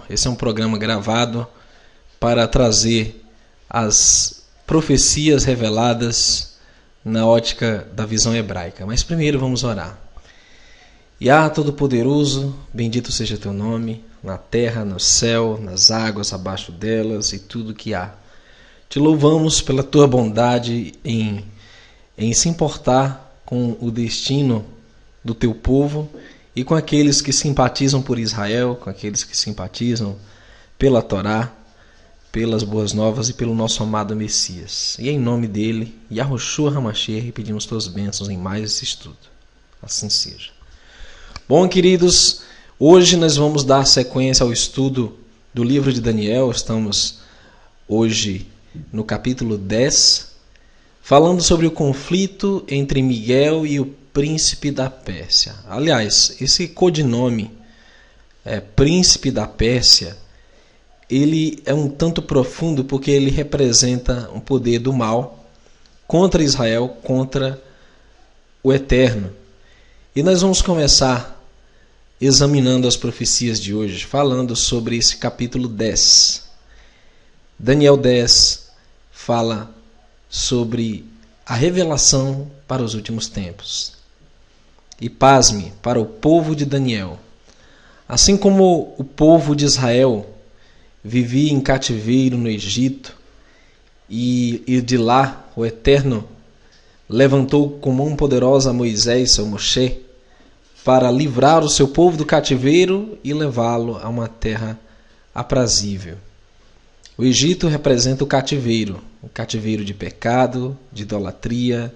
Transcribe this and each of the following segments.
Esse é um programa gravado para trazer as profecias reveladas na ótica da visão hebraica. Mas primeiro vamos orar. Yah Todo-Poderoso, bendito seja teu nome, na terra, no céu, nas águas abaixo delas e tudo que há. Te louvamos pela tua bondade em se importar com o destino do teu povo e com aqueles que simpatizam por Israel, com aqueles que simpatizam pela Torá, pelas boas novas e pelo nosso amado Messias. E em nome dele, Yahushua HaMashiach, pedimos tuas bênçãos em mais esse estudo. Assim seja. Bom, queridos, hoje nós vamos dar sequência ao estudo do livro de Daniel. Estamos hoje no capítulo 10, falando sobre o conflito entre Miguel e o príncipe da Pérsia. Aliás, esse codinome, príncipe da Pérsia, ele é um tanto profundo porque ele representa um poder do mal contra Israel, contra o Eterno. E nós vamos começar examinando as profecias de hoje, falando sobre esse capítulo 10. Daniel 10 fala sobre a revelação para os últimos tempos. E pasme, para o povo de Daniel, assim como o povo de Israel vivia em cativeiro no Egito, e de lá o Eterno levantou com mão poderosa a Moisés, seu Moshe, para livrar o seu povo do cativeiro e levá-lo a uma terra aprazível. O Egito representa o cativeiro de pecado, de idolatria,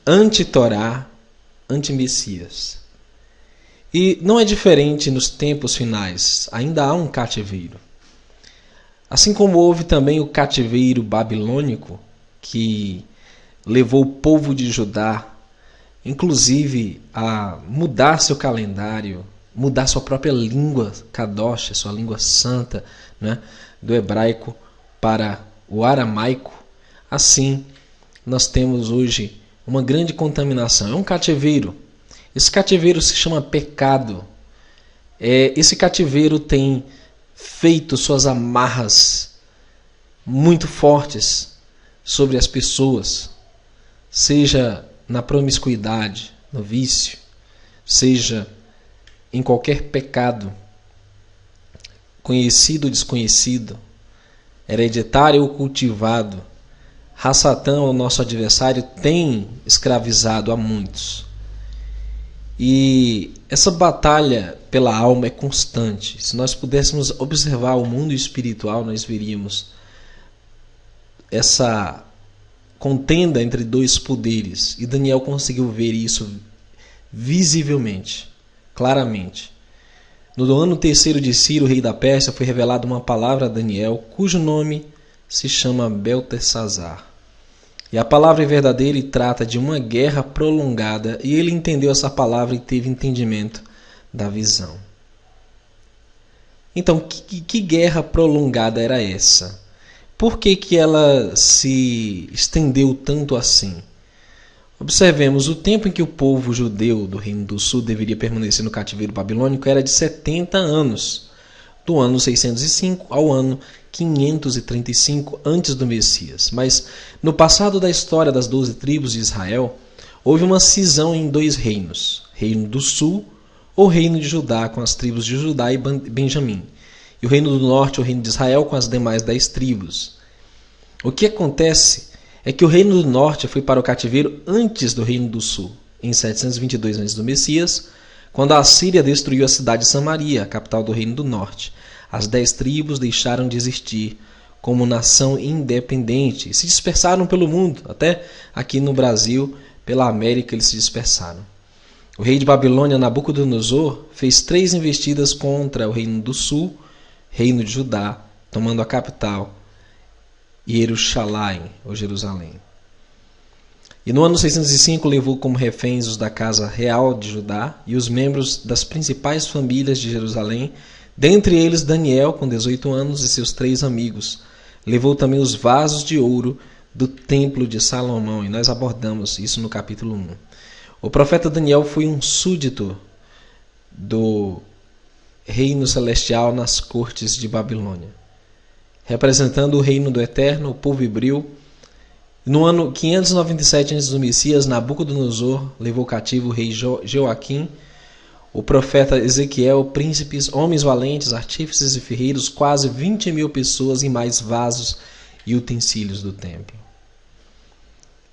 anti-Torá, anti-Messias. E não é diferente nos tempos finais, ainda há um cativeiro. Assim como houve também o cativeiro babilônico, que levou o povo de Judá, inclusive, a mudar seu calendário, mudar sua própria língua kadosh, sua língua santa, né, do hebraico para o aramaico. Assim, nós temos hoje uma grande contaminação. É um cativeiro. Esse cativeiro se chama pecado. Esse cativeiro tem feito suas amarras muito fortes sobre as pessoas, seja na promiscuidade, no vício, seja em qualquer pecado, conhecido ou desconhecido, hereditário ou cultivado. Hassatã, o nosso adversário, tem escravizado a muitos. E essa batalha pela alma é constante. Se nós pudéssemos observar o mundo espiritual, nós veríamos essa contenda entre dois poderes. E Daniel conseguiu ver isso visivelmente, claramente. No ano terceiro de Ciro, rei da Pérsia, foi revelada uma palavra a Daniel, cujo nome se chama Beltesazar. E a palavra é verdadeira e trata de uma guerra prolongada, e ele entendeu essa palavra e teve entendimento da visão. Então, que guerra prolongada era essa? Por que ela se estendeu tanto assim? Observemos, o tempo em que o povo judeu do Reino do Sul deveria permanecer no cativeiro babilônico era de 70 anos, do ano 605 ao ano 535 antes do Messias. Mas no passado da história das 12 tribos de Israel, houve uma cisão em dois reinos, Reino do Sul ou Reino de Judá, com as tribos de Judá e Benjamim, e o Reino do Norte, o Reino de Israel, com as demais 10 tribos. O que acontece é que o Reino do Norte foi para o cativeiro antes do Reino do Sul, em 722 a.C., do Messias, quando a Assíria destruiu a cidade de Samaria, a capital do Reino do Norte. As 10 tribos deixaram de existir como nação independente e se dispersaram pelo mundo. Até aqui no Brasil, pela América, eles se dispersaram. O rei de Babilônia, Nabucodonosor, fez 3 investidas contra o Reino do Sul, Reino de Judá, tomando a capital, Jerusalém, ou Jerusalém. E no ano 605 levou como reféns os da casa real de Judá e os membros das principais famílias de Jerusalém, dentre eles Daniel, com 18 anos, e seus 3 amigos. Levou também os vasos de ouro do templo de Salomão, e nós abordamos isso no capítulo 1. O profeta Daniel foi um súdito do reino celestial nas cortes de Babilônia. Representando o reino do Eterno, o povo hebreu, no ano 597 a.C., Messias, Nabucodonosor levou cativo o rei Joaquim, o profeta Ezequiel, príncipes, homens valentes, artífices e ferreiros, quase 20.000 pessoas e mais vasos e utensílios do templo.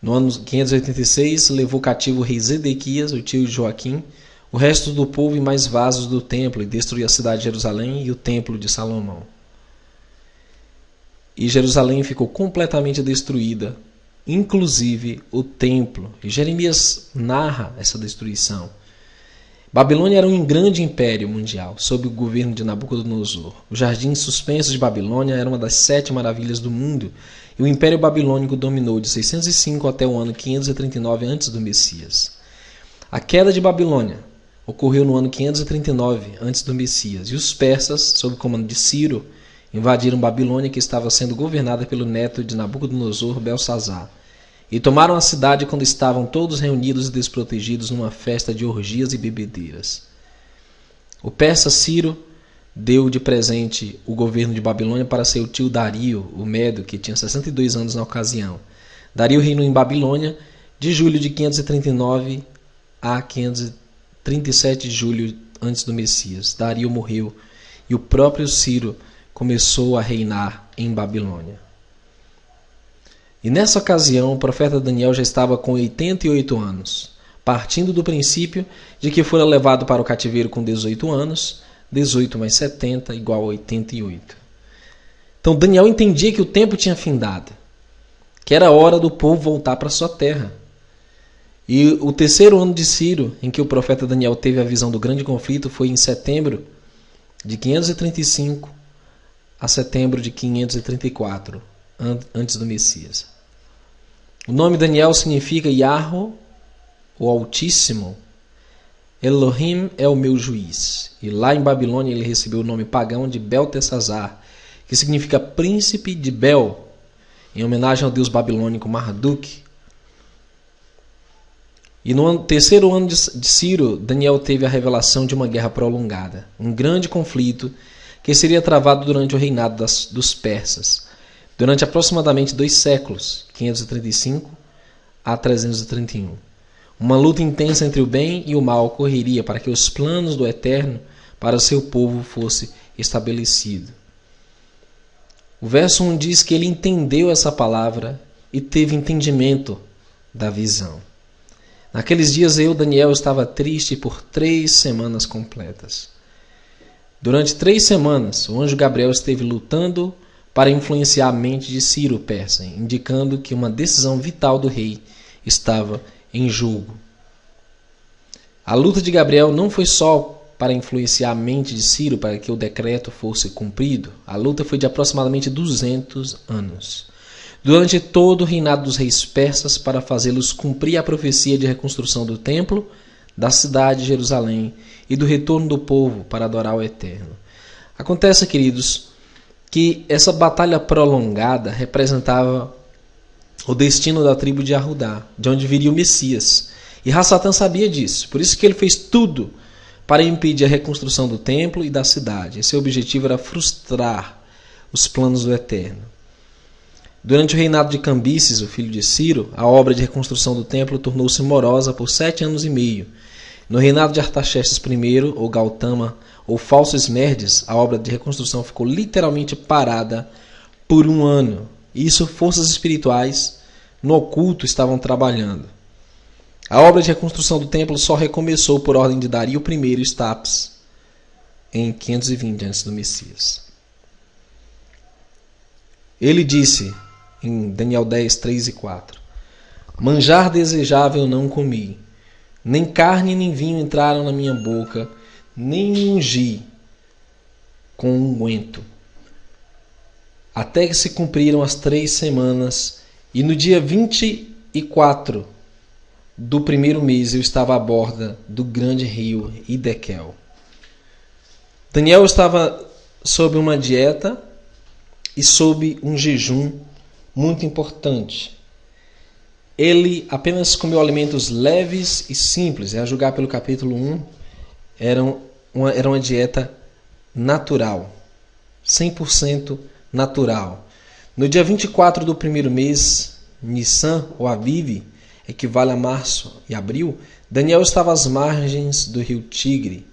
No ano 586, levou cativo o rei Zedequias, o tio de Joaquim, o resto do povo e mais vasos do templo, e destruiu a cidade de Jerusalém e o templo de Salomão. E Jerusalém ficou completamente destruída, inclusive o templo. E Jeremias narra essa destruição. Babilônia era um grande império mundial, sob o governo de Nabucodonosor. O jardim suspenso de Babilônia era uma das 7 maravilhas do mundo, e o Império Babilônico dominou de 605 até o ano 539 a.C. do Messias. A queda de Babilônia ocorreu no ano 539 a.C. do Messias, e os persas, sob o comando de Ciro, invadiram Babilônia, que estava sendo governada pelo neto de Nabucodonosor, Belsazar, e tomaram a cidade quando estavam todos reunidos e desprotegidos numa festa de orgias e bebedeiras. O persa Ciro deu de presente o governo de Babilônia para seu tio Dario, o Medo, que tinha 62 anos na ocasião. Dario reinou em Babilônia de julho de 539 a 537 de julho antes do Messias. Dario morreu e o próprio Ciro começou a reinar em Babilônia. E nessa ocasião o profeta Daniel já estava com 88 anos, partindo do princípio de que fora levado para o cativeiro com 18 anos, 18 mais 70 igual a 88. Então Daniel entendia que o tempo tinha findado, que era hora do povo voltar para sua terra. E o terceiro ano de Ciro, em que o profeta Daniel teve a visão do grande conflito, foi em setembro de 535 a setembro de 534, antes do Messias. O nome Daniel significa Yahweh, o Altíssimo. Elohim é o meu juiz. E lá em Babilônia ele recebeu o nome pagão de Beltesazar, que significa príncipe de Bel, em homenagem ao deus babilônico Marduk. E no terceiro ano de Ciro, Daniel teve a revelação de uma guerra prolongada, um grande conflito que seria travado durante o reinado dos persas, durante aproximadamente 2 séculos, 535 a 331. Uma luta intensa entre o bem e o mal ocorreria para que os planos do Eterno para o seu povo fossem estabelecidos. O verso 1 diz que ele entendeu essa palavra e teve entendimento da visão. Naqueles dias Daniel, estava triste por 3 semanas completas. Durante 3 semanas, o anjo Gabriel esteve lutando para influenciar a mente de Ciro persa, indicando que uma decisão vital do rei estava em jogo. A luta de Gabriel não foi só para influenciar a mente de Ciro para que o decreto fosse cumprido. A luta foi de aproximadamente 200 anos. Durante todo o reinado dos reis persas, para fazê-los cumprir a profecia de reconstrução do templo, da cidade de Jerusalém e do retorno do povo para adorar o Eterno. Acontece, queridos, que essa batalha prolongada representava o destino da tribo de Arudá, de onde viria o Messias. E Rassatã sabia disso, por isso que ele fez tudo para impedir a reconstrução do templo e da cidade. Esse objetivo era frustrar os planos do Eterno. Durante o reinado de Cambises, o filho de Ciro, a obra de reconstrução do templo tornou-se morosa por 7 anos e meio. No reinado de Artaxerxes I, ou Gautama, ou Falso Esmerdes, a obra de reconstrução ficou literalmente parada por 1 ano. Isso, forças espirituais no oculto estavam trabalhando. A obra de reconstrução do templo só recomeçou por ordem de Dario I Estapes em 520 a.C. do Messias. Ele disse em Daniel 10, 3 e 4: Manjar desejável não comi, nem carne nem vinho entraram na minha boca, nem me ungi com unguento, até que se cumpriram as 3 semanas, e no dia 24 do 1º mês eu estava à borda do grande rio Hidekel. Daniel estava sob uma dieta e sob um jejum muito importante. Ele apenas comeu alimentos leves e simples, a julgar pelo capítulo 1, era uma dieta natural, 100% natural. No dia 24 do primeiro mês, Nissan ou Aviv, equivale a março e abril, Daniel estava às margens do rio Tigre,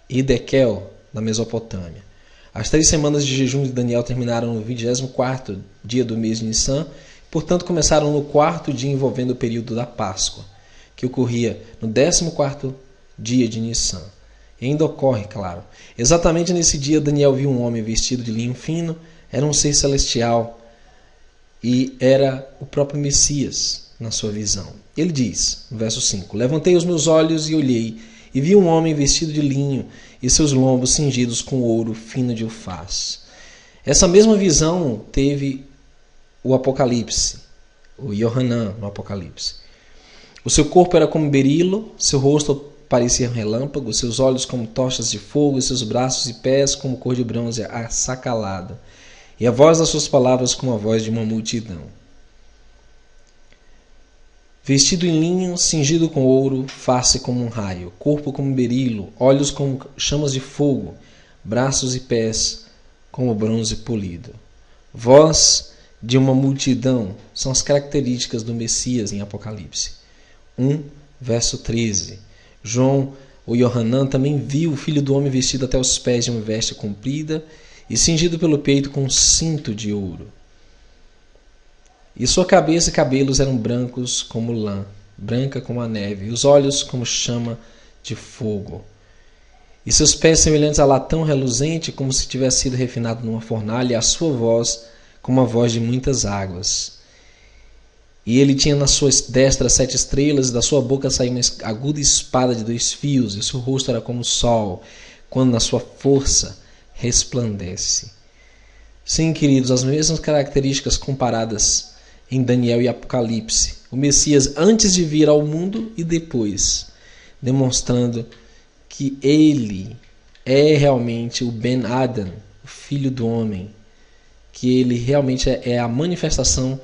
Hidekel, na Mesopotâmia. As 3 semanas de jejum de Daniel terminaram no 24º dia do mês de Nissan, portanto começaram no 4º dia envolvendo o período da Páscoa, que ocorria no 14º dia de Nissan. E ainda ocorre, claro. Exatamente nesse dia, Daniel viu um homem vestido de linho fino, era um ser celestial e era o próprio Messias na sua visão. Ele diz, no verso 5, levantei os meus olhos e olhei, e vi um homem vestido de linho e seus lombos cingidos com ouro fino de Ufaz. Essa mesma visão teve o Apocalipse, o Yohanan no Apocalipse. O seu corpo era como berilo, seu rosto parecia um relâmpago, seus olhos como tochas de fogo, e seus braços e pés como cor de bronze assacalado, e a voz das suas palavras como a voz de uma multidão. Vestido em linho, cingido com ouro, face como um raio, corpo como berilo, olhos como chamas de fogo, braços e pés como bronze polido. Voz de uma multidão são as características do Messias em Apocalipse. 1, verso 13. João, o Yohanan, também viu o Filho do Homem vestido até os pés de uma veste comprida e cingido pelo peito com um cinto de ouro. E sua cabeça e cabelos eram brancos como lã, branca como a neve, e os olhos como chama de fogo. E seus pés semelhantes a latão reluzente, como se tivesse sido refinado numa fornalha, e a sua voz como a voz de muitas águas. E ele tinha na sua destra 7 estrelas, e da sua boca saía uma aguda espada de 2 fios, e seu rosto era como o sol, quando na sua força resplandece. Sim, queridos, as mesmas características comparadas em Daniel e Apocalipse. O Messias antes de vir ao mundo e depois, demonstrando que ele é realmente o Ben Adam, o Filho do Homem, que ele realmente é a manifestação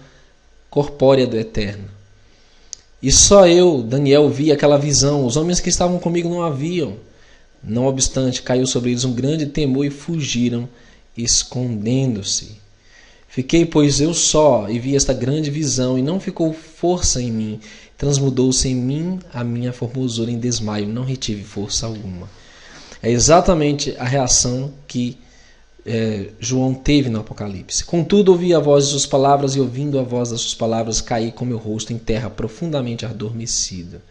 corpórea do Eterno. E só eu, Daniel, vi aquela visão. Os homens que estavam comigo não a viam. Não obstante, caiu sobre eles um grande temor e fugiram, escondendo-se. Fiquei, pois, eu só, e vi esta grande visão, e não ficou força em mim. Transmudou-se em mim a minha formosura em desmaio, não retive força alguma. É exatamente a reação que João teve no Apocalipse. Contudo, ouvi a voz de suas palavras, e ouvindo a voz das suas palavras, caí com meu rosto em terra, profundamente adormecido.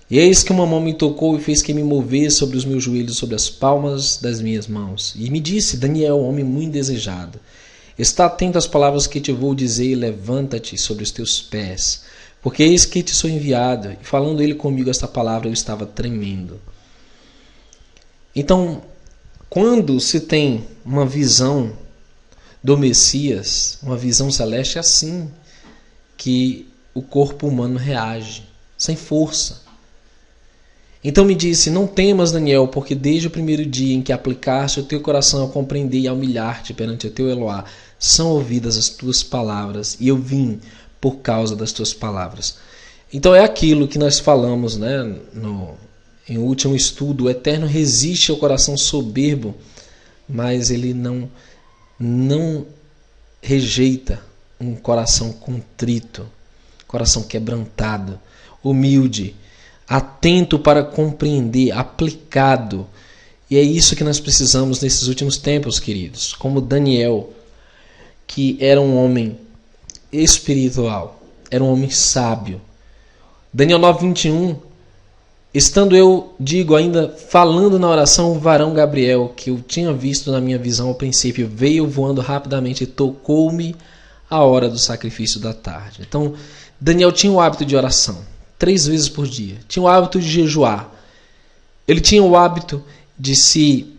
E eis que uma mão me tocou e fez que me movesse sobre os meus joelhos, sobre as palmas das minhas mãos. E me disse, Daniel, homem muito desejado, está atento às palavras que te vou dizer, e levanta-te sobre os teus pés, porque eis que te sou enviado. E falando ele comigo esta palavra, eu estava tremendo. Então, quando se tem uma visão do Messias, uma visão celeste, é assim que o corpo humano reage, sem força. Então me disse, não temas, Daniel, porque desde o primeiro dia em que aplicaste o teu coração a compreender e a humilhar-te perante o teu Eloá, são ouvidas as tuas palavras, e eu vim por causa das tuas palavras. Então é aquilo que nós falamos, né, em último estudo, o Eterno resiste ao coração soberbo, mas ele não rejeita um coração contrito, coração quebrantado, humilde, atento para compreender, aplicado. E é isso que nós precisamos nesses últimos tempos, queridos. Como Daniel, que era um homem espiritual, era um homem sábio. Daniel 9:21, estando eu, digo ainda, falando na oração, o varão Gabriel, que eu tinha visto na minha visão ao princípio, veio voando rapidamente e tocou-me a hora do sacrifício da tarde. Então, Daniel tinha o hábito de oração, 3 vezes por dia. Tinha o hábito de jejuar. Ele tinha o hábito de se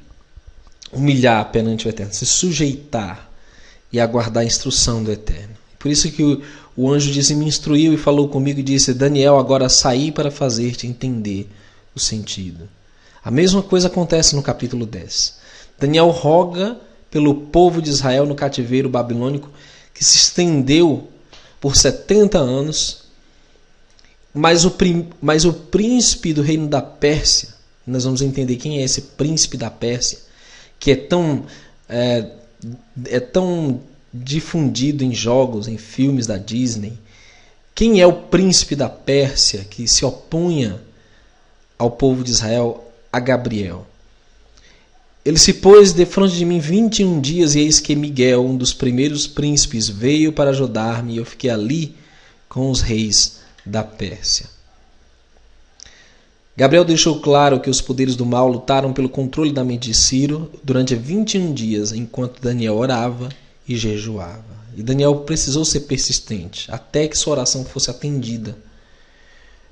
humilhar perante o Eterno, se sujeitar e aguardar a instrução do Eterno. Por isso que o anjo disse, me instruiu e falou comigo e disse, Daniel, agora saí para fazer-te entender o sentido. A mesma coisa acontece no capítulo 10. Daniel roga pelo povo de Israel no cativeiro babilônico, que se estendeu por 70 anos, mas o príncipe do reino da Pérsia, nós vamos entender quem é esse príncipe da Pérsia, que é tão difundido em jogos, em filmes da Disney. Quem é o príncipe da Pérsia que se opunha ao povo de Israel? A Gabriel. Ele se pôs defronte de mim 21 dias, e eis que Miguel, um dos primeiros príncipes, veio para ajudar-me, e eu fiquei ali com os reis da Pérsia. Gabriel deixou claro que os poderes do mal lutaram pelo controle da mente de Ciro durante 21 dias, enquanto Daniel orava e jejuava. E Daniel precisou ser persistente, até que sua oração fosse atendida.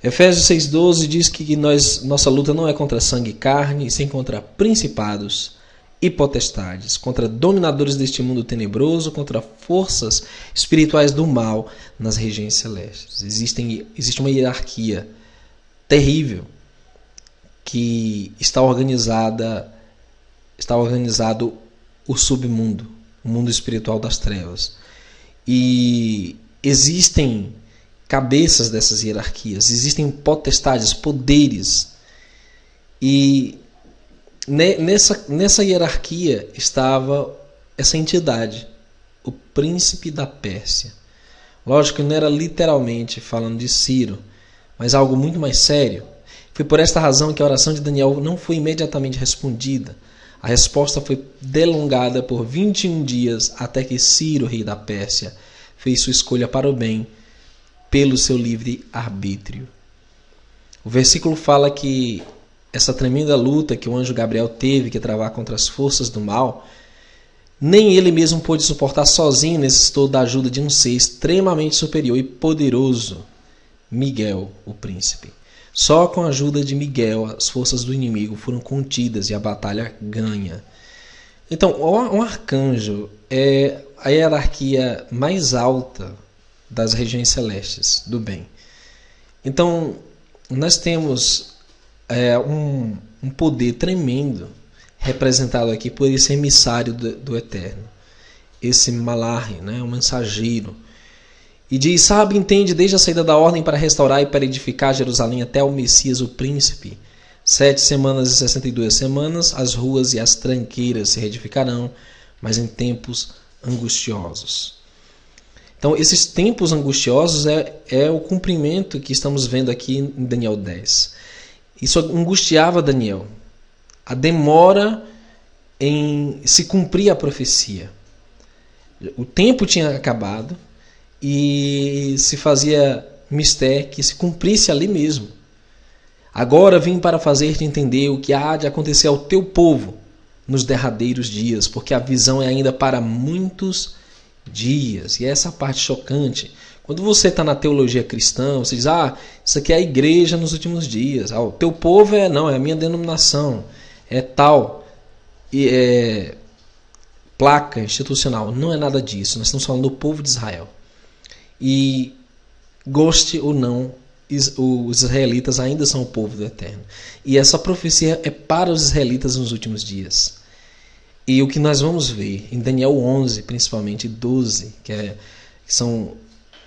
Efésios 6,12 diz que nossa luta não é contra sangue e carne, e sim contra principados e potestades, contra dominadores deste mundo tenebroso, contra forças espirituais do mal nas regiões celestes. Existe uma hierarquia terrível que está organizado o submundo, o mundo espiritual das trevas. E existem cabeças dessas hierarquias, existem potestades, poderes. E nessa hierarquia estava essa entidade, o príncipe da Pérsia. Lógico que não era literalmente falando de Ciro, mas algo muito mais sério. Foi por esta razão que a oração de Daniel não foi imediatamente respondida. A resposta foi delongada por 21 dias, até que Ciro, rei da Pérsia, fez sua escolha para o bem pelo seu livre arbítrio. O versículo fala que essa tremenda luta que o anjo Gabriel teve que travar contra as forças do mal, nem ele mesmo pôde suportar sozinho, necessitou da ajuda de um ser extremamente superior e poderoso, Miguel, o príncipe. Só com a ajuda de Miguel as forças do inimigo foram contidas e a batalha ganha. Então, um arcanjo é a hierarquia mais alta das regiões celestes do bem. Então, nós temos um poder tremendo representado aqui por esse emissário do Eterno, esse Malachi, o mensageiro. E diz: sabe, entende, desde a saída da ordem para restaurar e para edificar Jerusalém até o Messias, o príncipe. 7 semanas e 62 semanas, as ruas e as tranqueiras se reedificarão, mas em tempos angustiosos. Então, esses tempos angustiosos é o cumprimento que estamos vendo aqui em Daniel 10. Isso angustiava Daniel. A demora em se cumprir a profecia. O tempo tinha acabado e se fazia mistério que se cumprisse ali mesmo. Agora vim para fazer-te entender o que há de acontecer ao teu povo nos derradeiros dias, porque a visão é ainda para muitos dias. E essa parte chocante. Quando você está na teologia cristã, você diz: isso aqui é a igreja nos últimos dias. O teu povo é a minha denominação. É tal. Placa institucional. Não é nada disso. Nós estamos falando do povo de Israel. E, goste ou não, os israelitas ainda são o povo do Eterno. E essa profecia é para os israelitas nos últimos dias. E o que nós vamos ver em Daniel 11, principalmente 12, que são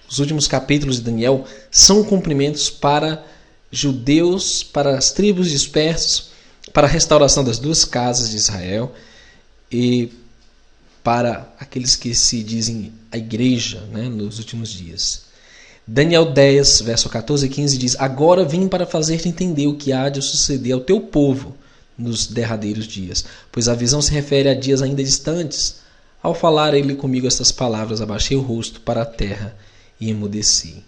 os últimos capítulos de Daniel, são cumprimentos para judeus, para as tribos dispersas, para a restauração das duas casas de Israel e para aqueles que se dizem a igreja, nos últimos dias. Daniel 10, verso 14 e 15 diz: agora vim para fazer-te entender o que há de suceder ao teu povo nos derradeiros dias, pois a visão se refere a dias ainda distantes. Ao falar ele comigo estas palavras, abaixei o rosto para a terra e emudeci.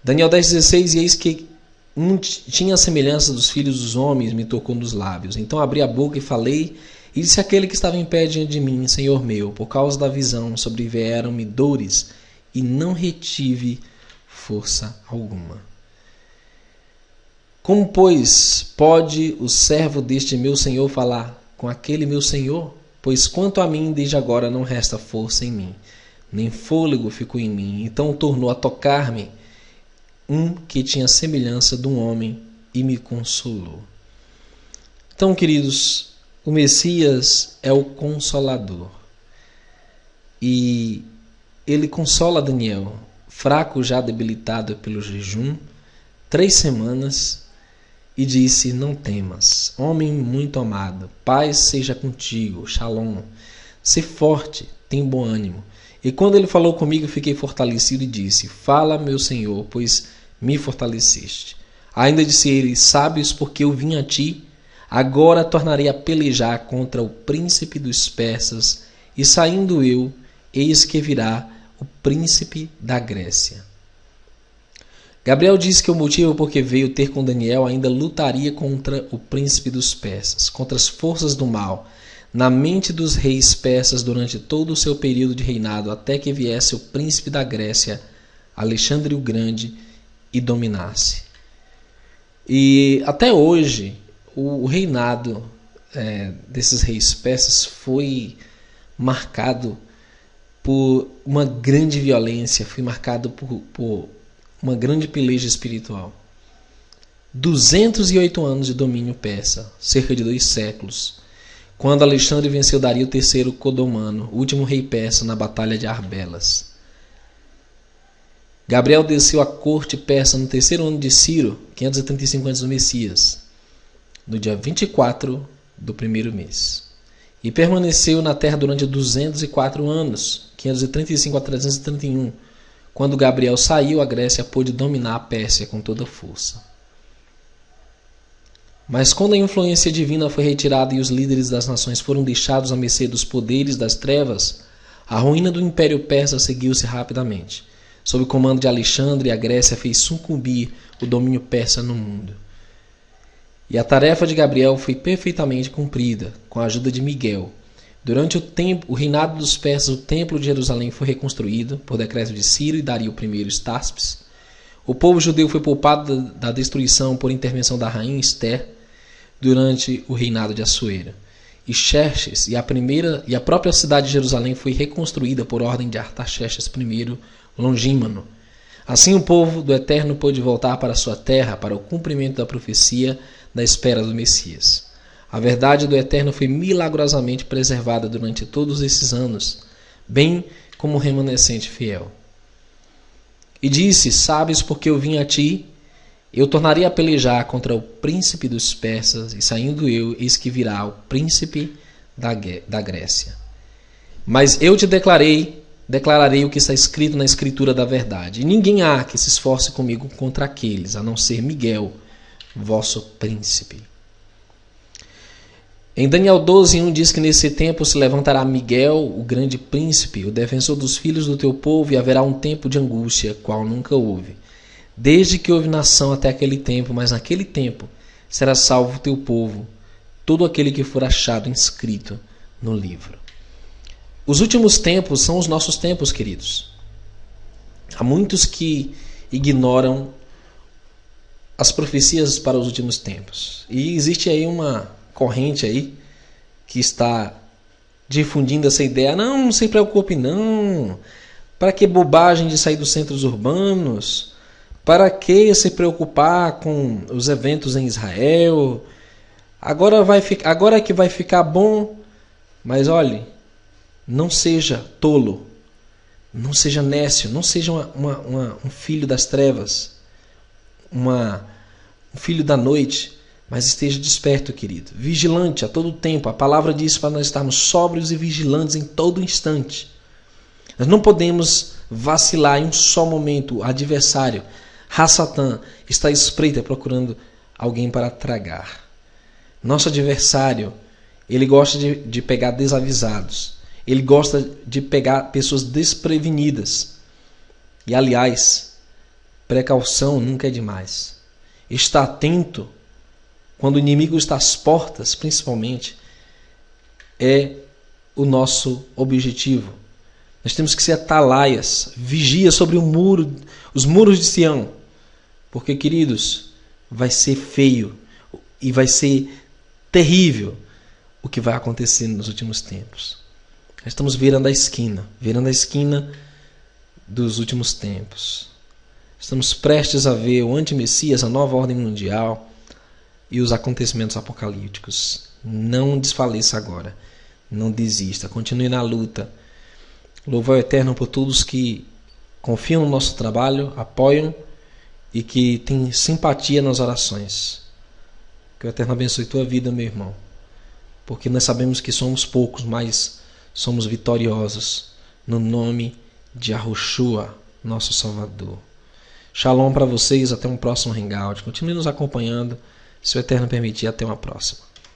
Daniel 10,16: e eis que tinha a semelhança dos filhos dos homens, me tocou nos lábios. Então abri a boca e falei, e disse àquele que estava em pé diante de mim: Senhor meu, por causa da visão sobrevieram-me dores, e não retive força alguma. Como, pois, pode o servo deste meu senhor falar com aquele meu senhor? Pois quanto a mim, desde agora não resta força em mim, nem fôlego ficou em mim. Então tornou a tocar-me um que tinha semelhança de um homem e me consolou. Então, queridos, o Messias é o Consolador. E ele consola Daniel, fraco, já debilitado pelo jejum, 3 semanas, e disse: não temas, homem muito amado, paz seja contigo, Shalom. Sê forte, tem bom ânimo. E quando ele falou comigo, fiquei fortalecido e disse: fala, meu Senhor, pois me fortaleceste. Ainda disse ele: sabes porque eu vim a ti? Agora tornarei a pelejar contra o príncipe dos persas, e saindo eu, eis que virá o príncipe da Grécia. Gabriel disse que o motivo por que veio ter com Daniel ainda lutaria contra o príncipe dos persas, contra as forças do mal, na mente dos reis persas durante todo o seu período de reinado, até que viesse o príncipe da Grécia, Alexandre o Grande, e dominasse. E até hoje, o reinado desses reis persas foi marcado por uma grande violência, foi marcado por uma grande peleja espiritual. 208 anos de domínio persa, cerca de 2 séculos, quando Alexandre venceu Dario III Codomano, último rei persa, na Batalha de Arbelas. Gabriel desceu à corte persa no 3º ano de Ciro, 535 a.C., no dia 24 do 1º mês. E permaneceu na terra durante 204 anos, 535 a 331. Quando Gabriel saiu, a Grécia pôde dominar a Pérsia com toda força. Mas quando a influência divina foi retirada e os líderes das nações foram deixados à mercê dos poderes das trevas, a ruína do Império Persa seguiu-se rapidamente. Sob o comando de Alexandre, a Grécia fez sucumbir o domínio persa no mundo. E a tarefa de Gabriel foi perfeitamente cumprida, com a ajuda de Miguel. Durante o reinado dos persas, o templo de Jerusalém foi reconstruído por decreto de Ciro e Dario I Estáspes. O povo judeu foi poupado da destruição por intervenção da rainha Esther durante o reinado de Assuero. E Xerxes e a própria cidade de Jerusalém foi reconstruída por ordem de Artaxerxes I Longímano. Assim o povo do Eterno pôde voltar para sua terra para o cumprimento da profecia da espera do Messias. A verdade do Eterno foi milagrosamente preservada durante todos esses anos, bem como o remanescente fiel. E disse: sabes porque eu vim a ti? Eu tornarei a pelejar contra o príncipe dos persas, e saindo eu, eis que virá o príncipe da Grécia. Mas eu te declararei o que está escrito na escritura da verdade. E ninguém há que se esforce comigo contra aqueles, a não ser Miguel, vosso príncipe. Em Daniel 12:1 diz que nesse tempo se levantará Miguel, o grande príncipe, o defensor dos filhos do teu povo, e haverá um tempo de angústia, qual nunca houve, desde que houve nação até aquele tempo, mas naquele tempo será salvo o teu povo, todo aquele que for achado inscrito no livro. Os últimos tempos são os nossos tempos, queridos. Há muitos que ignoram as profecias para os últimos tempos. E existe aí uma corrente aí que está difundindo essa ideia. Não se preocupe não. Para que bobagem de sair dos centros urbanos? Para que se preocupar com os eventos em Israel? Agora é que vai ficar bom. Mas olhe, não seja tolo, não seja nécio, não seja um filho das trevas, um filho da noite, mas esteja desperto, querido, vigilante a todo tempo. A palavra diz para nós estarmos sóbrios e vigilantes em todo instante. Nós não podemos vacilar em um só momento. O adversário, Satã, está à espreita procurando alguém para tragar. Nosso adversário, ele gosta de pegar desavisados. Ele gosta de pegar pessoas desprevenidas. E, aliás, precaução nunca é demais. Estar atento quando o inimigo está às portas, principalmente, é o nosso objetivo. Nós temos que ser atalaias, vigia sobre os muros de Sião. Porque, queridos, vai ser feio e vai ser terrível o que vai acontecer nos últimos tempos. Nós estamos virando a esquina dos últimos tempos. Estamos prestes a ver o anti-Messias, a nova ordem mundial e os acontecimentos apocalípticos. Não desfaleça agora. Não desista. Continue na luta. Louvo ao Eterno por todos que confiam no nosso trabalho, apoiam e que têm simpatia nas orações. Que o Eterno abençoe tua vida, meu irmão. Porque nós sabemos que somos poucos, mas somos vitoriosos. No nome de Yahushua, nosso Salvador. Shalom para vocês, até um próximo hangout. Continue nos acompanhando. Se o Eterno permitir, até uma próxima.